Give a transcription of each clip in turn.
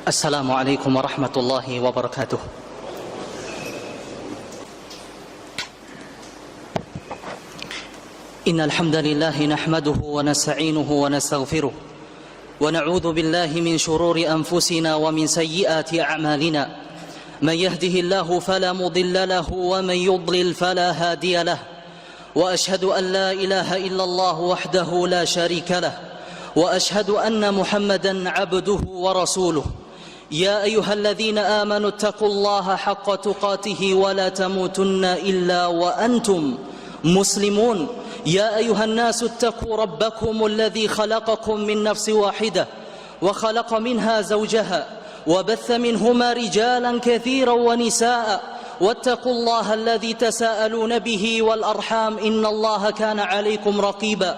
Assalamualaikum warahmatullahi wabarakatuh. Innal hamdalillah nahmaduhu wa nasta'inuhu wa nastaghfiruh wa na'udzu billahi min shururi anfusina wa min sayyiati a'malina. Man yahdihillahu fala mudilla lahu wa man yudlil fala hadiya lahu. Wa ashhadu an la ilaha illallah wahdahu la sharika lahu wa ashhadu anna Muhammadan 'abduhu wa rasuluh. يا أيها الذين آمنوا اتقوا الله حق تقاته ولا تموتن إلا وأنتم مسلمون يا أيها الناس اتقوا ربكم الذي خلقكم من نفس واحدة وخلق منها زوجها وبث منهما رجالا كثيرا ونساء واتقوا الله الذي تساءلون به والأرحام إن الله كان عليكم رقيبا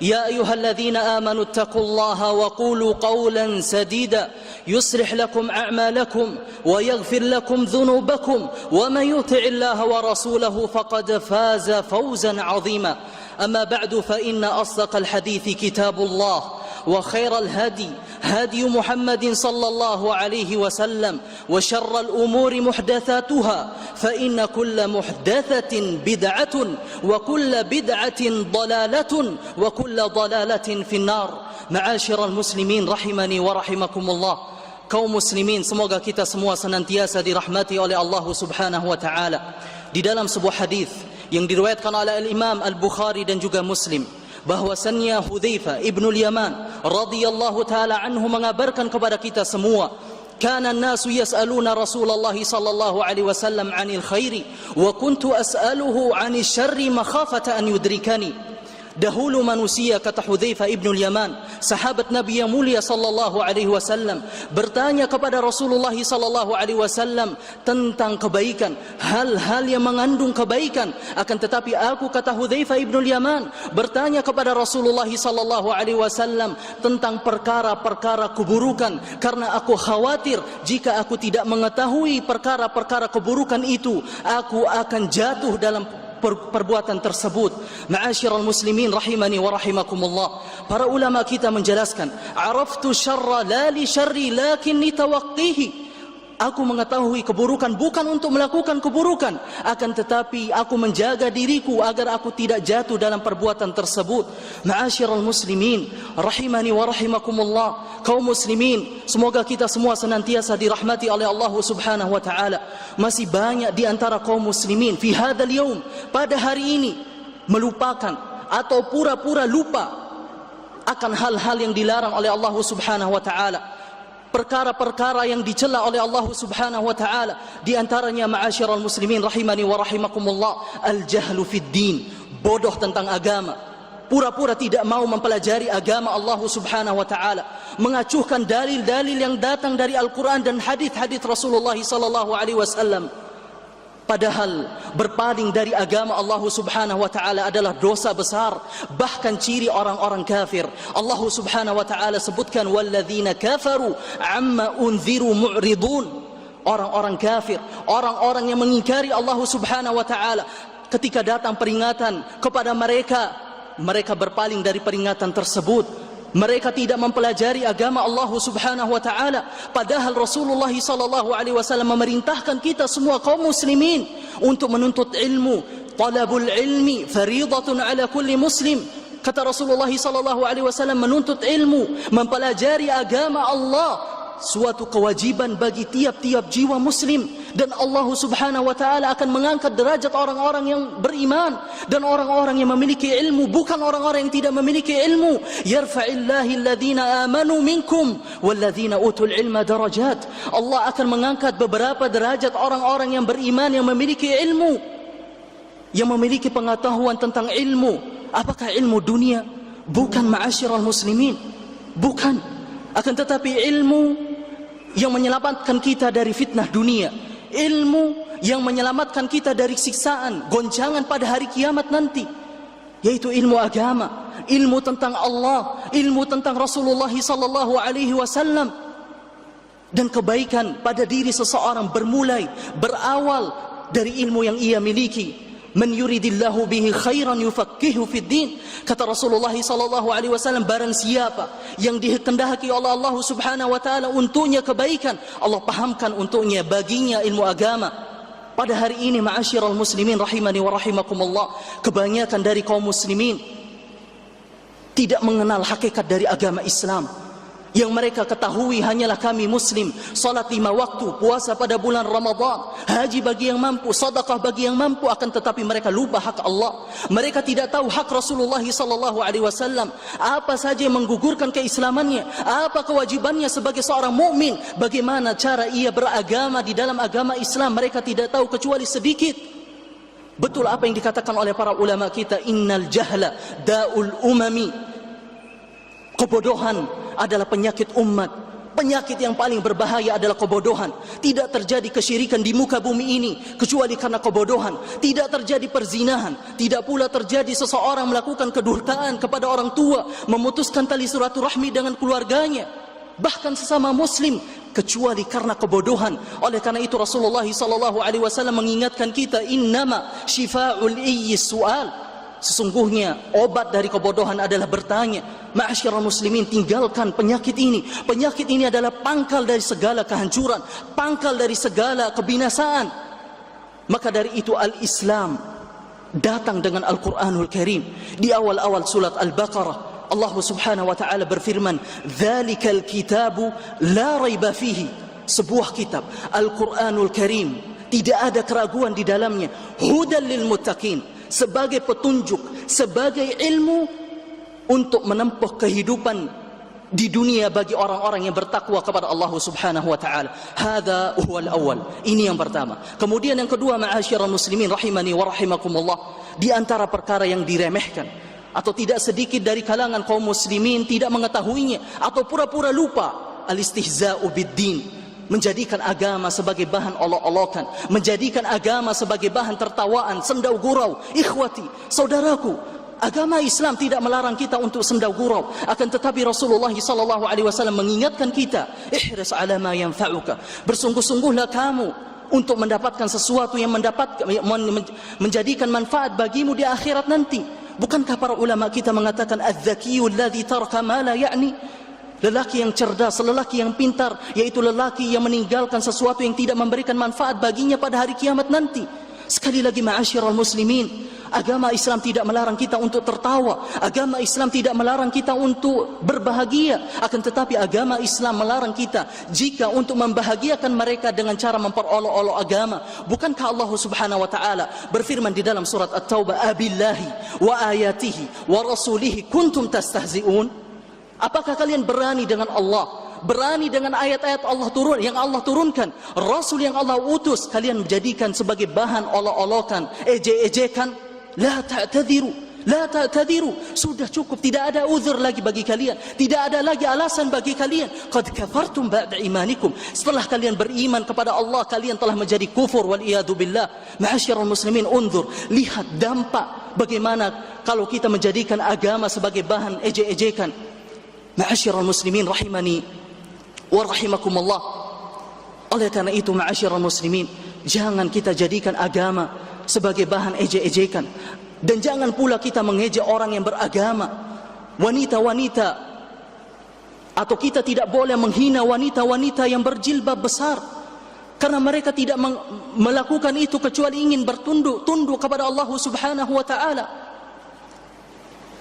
يا أيها الذين آمنوا اتقوا الله وقولوا قولا سديدا يصلح لكم أعمالكم ويغفر لكم ذنوبكم ومن يطع الله ورسوله فقد فاز فوزا عظيما أما بعد فإن أصدق الحديث كتاب الله وخير الهدي هدي محمد صلى الله عليه وسلم وشر الأمور محدثاتها فإن كل محدثة بدعة وكل بدعة ضلالة وكل ضلالة في النار. معاشر المسلمين rahimani wa rahimakumullah. Kaum muslimin, semoga kita semua senantiasa dirahmati oleh Allah Subhanahu wa taala. Di dalam sebuah hadis yang diriwayatkan oleh Al-Imam Al-Bukhari dan juga Muslim, bahwasannya Hudzaifah ibn al-Yaman radhiyallahu taala anhu mengabarkan kepada kita semua, kana an-nasu yas'aluna Rasulullah sallallahu alaihi wasallam 'anil khairi wa kuntu as'aluhu 'anil syarri makhafata an yudrikani. Dahulu manusia, kata Hudzaifah ibn al-Yaman, sahabat Nabi yang mulia sallallahu alaihi wasallam, bertanya kepada Rasulullah sallallahu alaihi wasallam tentang kebaikan, hal-hal yang mengandung kebaikan. Akan tetapi aku, kata Hudzaifah ibn al-Yaman, bertanya kepada Rasulullah sallallahu alaihi wasallam tentang perkara-perkara keburukan, karena aku khawatir jika aku tidak mengetahui perkara-perkara keburukan itu, aku akan jatuh dalam perbuatan tersebut. Ma'asyiral muslimin rahimani wa rahimakumullah. Para ulama kita menjelaskan, araftu syarra la li syarri lakin li tawaqqihi. Aku mengetahui keburukan bukan untuk melakukan keburukan, akan tetapi aku menjaga diriku agar aku tidak jatuh dalam perbuatan tersebut. Ma'asyiral muslimin rahimani wa rahimakumullah. Kaum muslimin, semoga kita semua senantiasa dirahmati oleh Allah Subhanahu wa taala. Masih banyak di antara kaum muslimin fi hadzal yaum, pada hari ini, melupakan atau pura-pura lupa akan hal-hal yang dilarang oleh Allah Subhanahu wa taala. Perkara-perkara yang dicela oleh Allah Subhanahu wa taala, di antaranya ma'asyiral muslimin rahimani wa rahimakumullah, al-jahlu fid din, bodoh tentang agama, pura-pura tidak mau mempelajari agama Allah Subhanahu wa taala, mengacuhkan dalil-dalil yang datang dari Al-Qur'an dan hadis-hadis Rasulullah sallallahu alaihi wasallam. Padahal berpaling dari agama Allah Subhanahu wa taala adalah dosa besar, bahkan ciri orang-orang kafir. Allah Subhanahu wa taala sebutkan, walladzina kafaru amma unziru mu'ridun. Orang-orang kafir, orang-orang yang mengingkari Allah Subhanahu wa taala, ketika datang peringatan kepada mereka, mereka berpaling dari peringatan tersebut. Mereka tidak mempelajari agama Allah Subhanahu wa taala. Padahal Rasulullah sallallahu alaihi wasallam memerintahkan kita semua kaum muslimin untuk menuntut ilmu. Talabul ilmi fariidatun ala kulli muslim. Kata Rasulullah sallallahu alaihi wasallam, menuntut ilmu, mempelajari agama Allah, suatu kewajiban bagi tiap-tiap jiwa muslim. Dan Allah Subhanahu wa taala akan mengangkat derajat orang-orang yang beriman dan orang-orang yang memiliki ilmu, bukan orang-orang yang tidak memiliki ilmu. Yarfa'illahu alladhina amanu minkum walladhina utul ilma darajat. Allah akan mengangkat beberapa derajat orang-orang yang beriman, yang memiliki ilmu, yang memiliki pengetahuan tentang ilmu. Apakah ilmu dunia? Bukan, ma'asyiral muslimin, bukan. Akan tetapi ilmu yang menyelamatkan kita dari fitnah dunia, ilmu yang menyelamatkan kita dari siksaan, goncangan pada hari kiamat nanti, yaitu ilmu agama, ilmu tentang Allah, ilmu tentang Rasulullah sallallahu alaihi wasallam. Dan kebaikan pada diri seseorang berawal dari ilmu yang ia miliki. Man yuridillahu bihi khairan yufaqihu fid din. Kata Rasulullah sallallahu alaihi wasallam, barang siapa yang dikehendaki oleh Allah Subhanahu wa taala untuknya kebaikan, Allah pahamkan untuknya baginya ilmu agama. Pada hari ini ma'asyiral muslimin rahimani wa rahimakumullah, kebanyakan dari kaum muslimin tidak mengenal hakikat dari agama Islam. Yang mereka ketahui hanyalah kami muslim, salat 5 waktu, puasa pada bulan Ramadan, haji bagi yang mampu, sedekah bagi yang mampu, akan tetapi mereka lupa hak Allah. Mereka tidak tahu hak Rasulullah sallallahu alaihi wasallam, apa saja yang menggugurkan keislamannya, apa kewajibannya sebagai seorang mukmin, bagaimana cara ia beragama di dalam agama Islam, mereka tidak tahu kecuali sedikit. Betul apa yang dikatakan oleh para ulama kita, innal jahla da'ul umami. Kebodohan adalah penyakit umat. Penyakit yang paling berbahaya adalah kebodohan. Tidak terjadi kesyirikan di muka bumi ini kecuali karena kebodohan. Tidak terjadi perzinahan, tidak pula terjadi seseorang melakukan kedurhakaan kepada orang tua, memutuskan tali silaturahmi dengan keluarganya, bahkan sesama muslim, kecuali karena kebodohan. Oleh karena itu Rasulullah sallallahu alaihi wasallam mengingatkan kita, innama syifa'ul iyyi su'al. Sesungguhnya obat dari kebodohan adalah bertanya. Ma'asyiral muslimin, tinggalkan penyakit ini. Penyakit ini adalah pangkal dari segala kehancuran, pangkal dari segala kebinasaan. Maka dari itu al-Islam datang dengan Al-Quranul Karim. Di awal-awal surat Al-Baqarah, Allah Subhanahu wa taala berfirman, "Dzalikal kitabu la raiba fihi." Sebuah kitab, Al-Quranul Karim, tidak ada keraguan di dalamnya. Hudan lil muttaqin, sebagai petunjuk, sebagai ilmu untuk menempuh kehidupan di dunia bagi orang-orang yang bertakwa kepada Allah Subhanahu wa taala. Hadza huwal awwal. Ini yang pertama. Kemudian yang kedua, ma'asyiral muslimin rahimani wa rahimakumullah, di antara perkara yang diremehkan atau tidak sedikit dari kalangan kaum muslimin tidak mengetahuinya atau pura-pura lupa, al-istihza'u bid-din, menjadikan agama sebagai bahan olok-olokan, menjadikan agama sebagai bahan tertawaan, sendau gurau. Ikhwati, saudaraku, agama Islam tidak melarang kita untuk sendau gurau, akan tetapi Rasulullah sallallahu alaihi wasallam mengingatkan kita, ihris ala ma yanfa'uka, bersungguh-sungguhlah kamu untuk mendapatkan sesuatu yang menjadikan manfaat bagimu di akhirat nanti. Bukankah para ulama kita mengatakan adz-dzakiyyu alladzi taraka ma la ya'ni? Lelaki yang cerdas, lelaki yang pintar, yaitu lelaki yang meninggalkan sesuatu yang tidak memberikan manfaat baginya pada hari kiamat nanti. Sekali lagi ma'asyiral muslimin, agama Islam tidak melarang kita untuk tertawa, agama Islam tidak melarang kita untuk berbahagia, akan tetapi agama Islam melarang kita jika untuk membahagiakan mereka dengan cara memperolok-olok agama. Bukankah Allah Subhanahu wa taala berfirman di dalam surat At-Taubah, abillahi wa ayatihi wa rasulihi kuntum tastahzi'un? Apakah kalian berani dengan Allah, berani dengan ayat-ayat Allah yang Allah turunkan, Rasul yang Allah utus, kalian menjadikan sebagai bahan olok-olokan, ejek-ejekan? La ta'tadiru, la ta'tadiru. Sudah cukup, tidak ada uzur lagi bagi kalian, tidak ada lagi alasan bagi kalian. Qad kafartum ba'da imanikum. Setelah kalian beriman kepada Allah, kalian telah menjadi kufur, wal iyadu billah. Ma'asyiral muslimin, unzur, lihat dampak bagaimana kalau kita menjadikan agama sebagai bahan ejek-ejekan. Ma'asyiral muslimin rahimani wa rahimakumullah. Oleh karena itu ma'asyiral muslimin, jangan kita jadikan agama sebagai bahan ejek-ejekan, dan jangan pula kita mengejek orang yang beragama, wanita-wanita, atau kita tidak boleh menghina wanita-wanita yang berjilbab besar, karena mereka tidak melakukan itu kecuali ingin tunduk kepada Allah Subhanahu wa taala.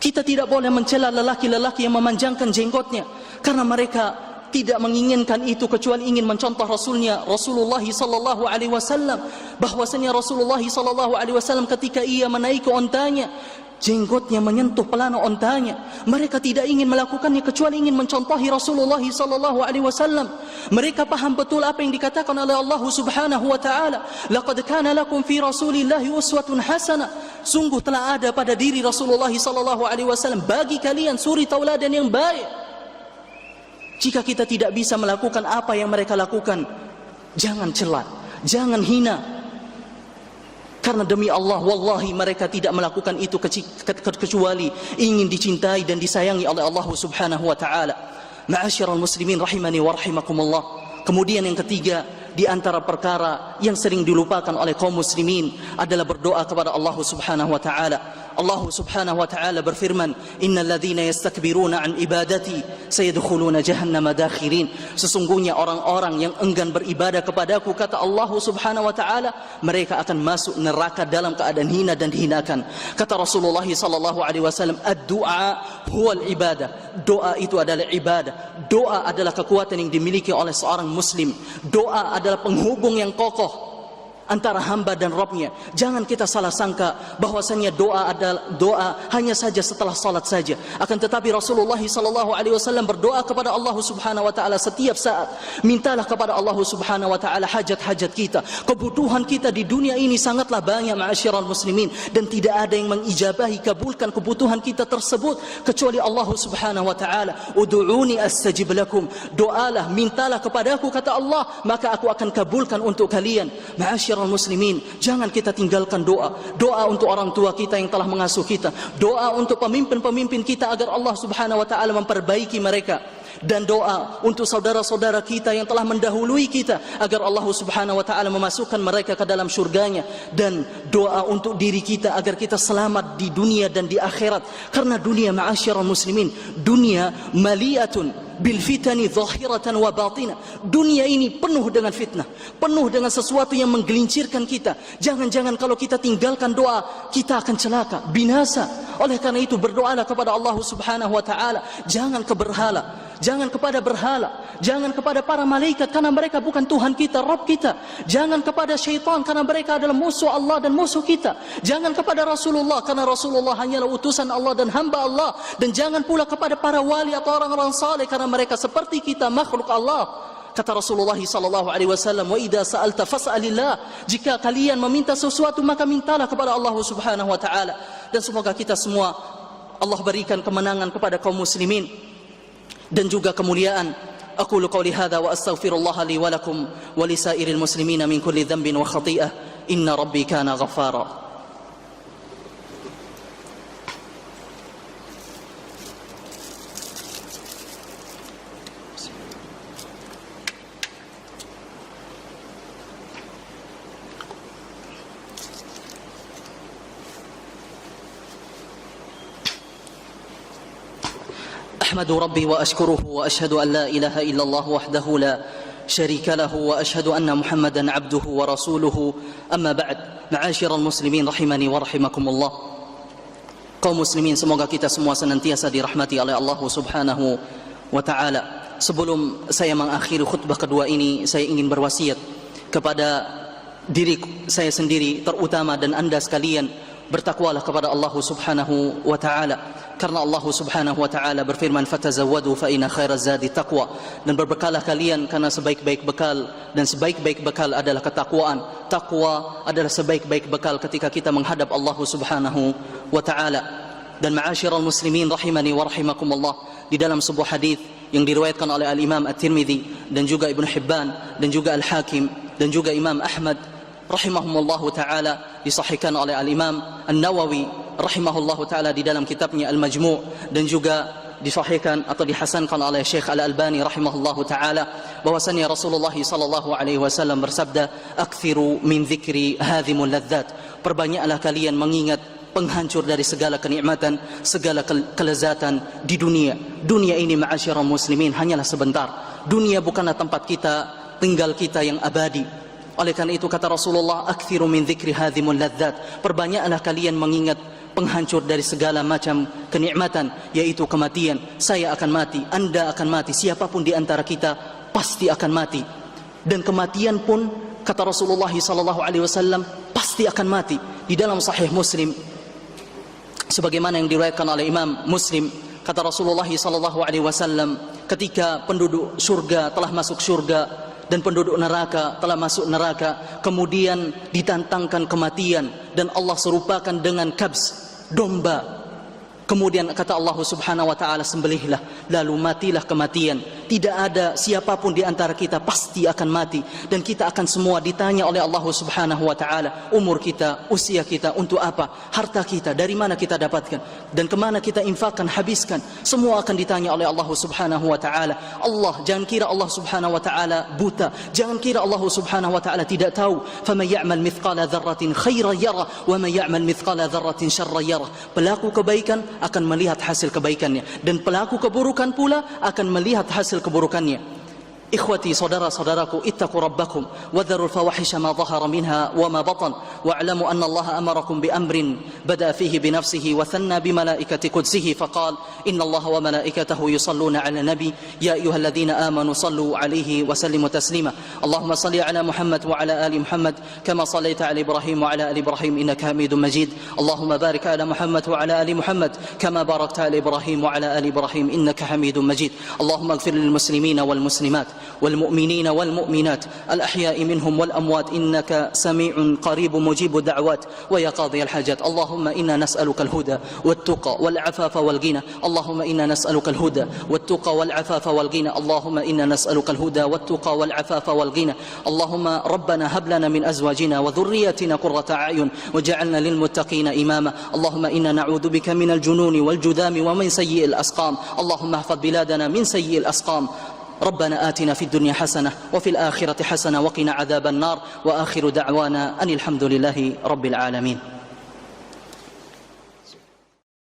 Kita tidak boleh mencela lelaki-lelaki yang memanjangkan jenggotnya, karena mereka tidak menginginkan itu kecuali ingin mencontoh Rasulullah sallallahu alaihi wasallam, bahwasanya Rasulullah sallallahu alaihi wasallam ketika ia menaiki ontanya, jenggotnya menyentuh pelana ontanya. Mereka tidak ingin melakukannya kecuali ingin mencontohi Rasulullah sallallahu alaihi wasallam. Mereka paham betul apa yang dikatakan oleh Allah Subhanahu wa taala, laqad kana lakum fi rasulillahi uswatun hasanah. Sungguh telah ada pada diri Rasulullah sallallahu alaihi wasallam bagi kalian suri tauladan yang baik. Jika kita tidak bisa melakukan apa yang mereka lakukan, jangan cela, jangan hina. Karena demi Allah, wallahi mereka tidak melakukan itu kecuali ingin dicintai dan disayangi oleh Allah Subhanahu wa taala. Ma'asyiral muslimin rahimani wa rahimakumullah. Kemudian yang ketiga, di antara perkara yang sering dilupakan oleh kaum muslimin adalah berdoa kepada Allah Subhanahu wa taala. Allah Subhanahu wa taala berfirman, "Innal ladzina yastakbiruna an ibadati sayadkhuluna jahannama dakhirin." Sesungguhnya orang-orang yang enggan beribadah kepadaku, kata Allah Subhanahu wa taala, mereka akan masuk neraka dalam keadaan hina dan dihinakan. Kata Rasulullah sallallahu alaihi wasallam, "Ad-du'a huwal ibadah." Doa itu adalah ibadah. Doa adalah kekuatan yang dimiliki oleh seorang muslim. Doa adalah penghubung yang kokoh antara hamba dan Rabbnya. Jangan kita salah sangka bahwasanya doa adalah doa hanya saja setelah salat saja. Akan tetapi Rasulullah sallallahu alaihi wasallam berdoa kepada Allah Subhanahu wa taala setiap saat. Mintalah kepada Allah Subhanahu wa taala hajat-hajat kita. Kebutuhan kita di dunia ini sangatlah banyak, ma'asyiral muslimin, dan tidak ada yang mengijabahi kabulkan kebutuhan kita tersebut kecuali Allah Subhanahu wa taala. Ud'uuni astajib lakum. Doalah, mintalah kepadaku, kata Allah, maka aku akan kabulkan untuk kalian. Ma'asyiral muslimin, jangan kita tinggalkan doa. Doa untuk orang tua kita yang telah mengasuh kita. Doa untuk pemimpin-pemimpin kita agar Allah Subhanahu wa taala memperbaiki mereka. Dan doa untuk saudara-saudara kita yang telah mendahului kita agar Allah Subhanahu wa taala memasukkan mereka ke dalam syurganya. Dan doa untuk diri kita agar kita selamat di dunia dan di akhirat. Karena dunia, ma'asyiral muslimin, dunia maliatun bil fitani zahiratan wa batina. Dunia ini penuh dengan fitnah, penuh dengan sesuatu yang menggelincirkan kita. Jangan-jangan kalau kita tinggalkan doa, kita akan celaka, binasa. Oleh karena itu berdoalah kepada Allah Subhanahu wa taala. Jangan ke berhala, jangan kepada berhala, jangan kepada para malaikat karena mereka bukan Tuhan kita, Rabb kita. Jangan kepada syaitan karena mereka adalah musuh Allah dan musuh kita. Jangan kepada Rasulullah karena Rasulullah hanyalah utusan Allah dan hamba Allah. Dan jangan pula kepada para wali atau orang-orang saleh karena mereka seperti kita, makhluk Allah. Kata Rasulullah sallallahu alaihi wasallam, "Wa idza sa'alta fas'alillah." Jika kalian meminta sesuatu maka mintalah kepada Allah Subhanahu wa taala. Dan semoga kita semua Allah berikan kemenangan kepada kaum muslimin dan juga kemuliaan. Aqulu qawli hadza wa astaghfirullah li wa lakum wa lisairil muslimina min kulli dhanbin wa khati'ah. Inna rabbi kana ghaffara. أحمد ربي وأشكره وأشهد أن لا إله إلا الله وحده لا شريك له وأشهد أن محمدا عبده ورسوله. أما بعد, معاشر المسلمين rahimani wa rahimakumullah. Kaum muslimin, semoga kita semua senantiasa dirahmati oleh Allah Subhanahu wa taala. Sebelum saya mengakhiri khutbah kedua ini, saya ingin berwasiat kepada diri saya sendiri terutama dan anda sekalian, bertakwalah kepada Allah Subhanahu wa taala. Karena Allah Subhanahu wa taala berfirman, "Fatazawwadu fa inna khairaz zadi taqwa." Dan berbekalah kalian karena sebaik-baik bekal dan sebaik-baik bekal adalah ketakwaan. Takwa adalah sebaik-baik bekal ketika kita menghadap Allah Subhanahu wa taala. Dan ma'asyiral muslimin rahimani wa rahimakumullah, di dalam sebuah hadis yang diriwayatkan oleh Al-Imam At-Tirmidzi dan juga Ibnu Hibban dan juga Al-Hakim dan juga Imam Ahmad rahimahumullahu taala, disahihkan oleh Al-Imam An-Nawawi rahimahullahu taala di dalam kitabnya Al-Majmu', dan juga disahihkan atau dihasankan oleh Syekh Al-Albani rahimahullahu taala bahwasanya Rasulullah sallallahu alaihi wasallam bersabda, "Aktsiru min dzikri hadzimul ladzat." Perbanyaklah kalian mengingat penghancur dari segala kenikmatan, segala kelezatan di dunia. Dunia ini, ma'asyiral muslimin, hanyalah sebentar. Dunia bukanlah tempat kita tinggal kita yang abadi. Oleh karena itu kata Rasulullah, "Aktsiru min dzikri hadzimul ladzat." Perbanyaklah kalian mengingat penghancur dari segala macam kenikmatan, yaitu kematian. Saya akan mati, anda akan mati, siapapun di antara kita pasti akan mati. Dan kematian pun kata Rasulullah sallallahu alaihi wasallam pasti akan mati. Di dalam Sahih Muslim sebagaimana yang diriwayatkan oleh Imam Muslim, kata Rasulullah sallallahu alaihi wasallam, ketika penduduk surga telah masuk surga dan penduduk neraka telah masuk neraka, kemudian ditantangkan kematian dan Allah serupakan dengan kabs, domba Kemudian kata Allah Subhanahu wa ta'ala, sembelihlah, lalu matilah kematian. Tidak ada siapapun di antara kita pasti akan mati, dan kita akan semua ditanya oleh Allah Subhanahu wa ta'ala, umur kita, usia kita, untuk apa, harta kita, dari mana kita dapatkan, dan kemana kita infakkan, habiskan. Semua akan ditanya oleh Allah Subhanahu wa ta'ala. Jangan kira Allah Subhanahu wa ta'ala buta, jangan kira Allah Subhanahu wa ta'ala tidak tahu. Faman ya'mal mithqala dzarratin khairan yarah, wa man ya'mal mithqala dzarratin syarran yarah. Pelaku kebaikan akan melihat hasil kebaikannya, dan pelaku keburukan pula akan melihat hasil keburukannya. Ikhwati, saudara-saudaraku, ittaqu rabbakum wa dharul fawahisha ma dhahara minha wa ma batan wa'lamu anna Allah amarakum bi amrin bada fihi bi nafsihi wa thanna bi malaikati qudsihi faqala inna Allah wa malaikatahu yusalluna 'ala nabi ya ayyuhalladhina amanu sallu 'alaihi wa sallimu taslima. Allahumma salli 'ala Muhammad wa 'ala ali Muhammad kama sallaita 'ala Ibrahim wa 'ala ali Ibrahim innaka Hamidum Majid. Allahumma barik 'ala Muhammad wa 'ala ali Muhammad kama barakta 'ala Ibrahim wa 'ala ali Ibrahim innaka Hamidum Majid. Allahumma ighfir lil muslimina wal muslimat والمؤمنين والمؤمنات الأحياء منهم والأموات إنك سميع قريب مجيب الدعوات ويا قاضي الحاجات. اللهم إنا نسألك الهدى والتقى والعفاف والغنى. اللهم إنا نسألك الهدى والتقى والعفاف والغنى. اللهم إنا نسألك الهدى والتقى والعفاف والغنى. اللهم ربنا هب لنا من أزواجنا وذرياتنا قرة أعين وجعلنا للمتقين إماما. اللهم إنا نعوذ بك من الجنون والجذام ومن سيء الأسقام. اللهم احفظ بلادنا من سيء الأسقام. ربنا آتنا في الدنيا حسنة وفي الآخرة حسنة وقنا عذاب النار. وآخر دعوانا أن الحمد لله رب العالمين.